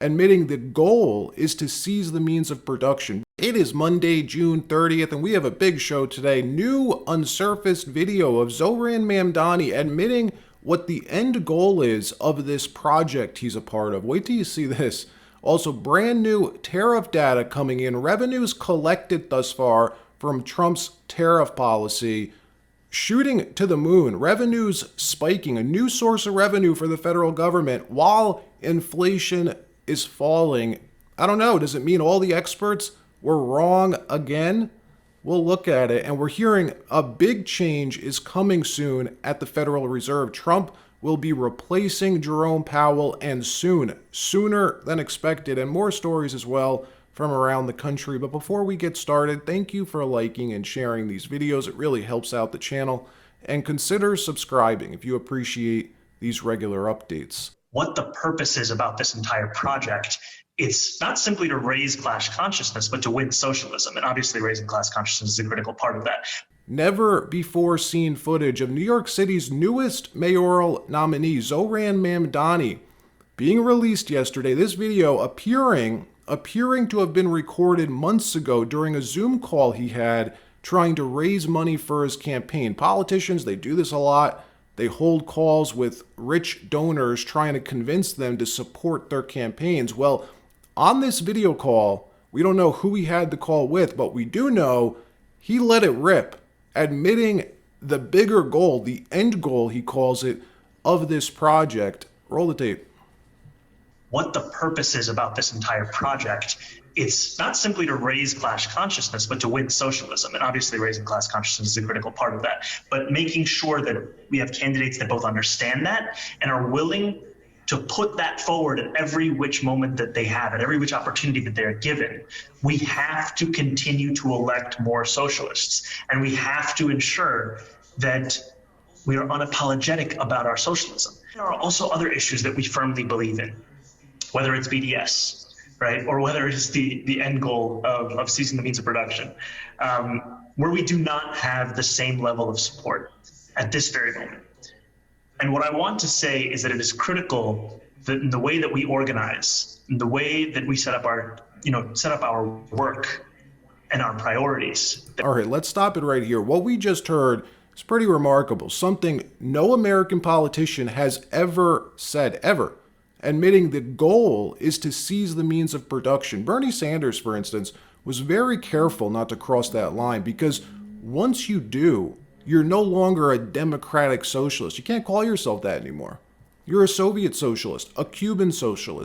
admitting the goal is to seize the means of production. It is Monday, June 30th, and we have a big show today. New unsurfaced video of Zoran Mamdani admitting what the end goal is of this project he's a part of. Wait till you see this. Also, brand new tariff data coming in. Revenues collected thus far from Trump's tariff policy shooting to the moon. Revenues spiking, a new source of revenue for the federal government while inflation is falling. I don't know. Does it mean all the experts were wrong again? We'll look at it. And we're hearing a big change is coming soon at the Federal Reserve. Trump will be replacing Jerome Powell, and sooner than expected, and more stories as well from around the country. But before we get started, thank you for liking and sharing these videos. It really helps out the channel. And consider subscribing if you appreciate these regular updates. What the purpose is about this entire project, it's not simply to raise class consciousness, but to win socialism. And obviously raising class consciousness is a critical part of that. Never before seen footage of New York City's newest mayoral nominee, Zoran Mamdani, being released yesterday. This video appearing to have been recorded months ago during a Zoom call he had trying to raise money for his campaign. Politicians, they do this a lot. They hold calls with rich donors trying to convince them to support their campaigns. Well, on this video call, we don't know who he had the call with, but we do know he let it rip, admitting the bigger goal, the end goal, he calls it, of this project. Roll the tape. What the purpose is about this entire project, it's not simply to raise class consciousness, but to win socialism. And obviously raising class consciousness is a critical part of that. But making sure that we have candidates that both understand that and are willing to put that forward at every which moment that they have, at every which opportunity that they're given. We have to continue to elect more socialists, and we have to ensure that we are unapologetic about our socialism. There are also other issues that we firmly believe in, whether it's BDS, right, or whether it is the end goal of seizing the means of production, where we do not have the same level of support at this very moment. And what I want to say is that it is critical that in the way that we organize, in the way that we set up our work and our priorities. All right, let's stop it right here. What we just heard is pretty remarkable. Something no American politician has ever said, ever, admitting the goal is to seize the means of production. Bernie Sanders, for instance, was very careful not to cross that line, because once you do, you're no longer a democratic socialist. You can't call yourself that anymore. You're a Soviet socialist, a Cuban socialist.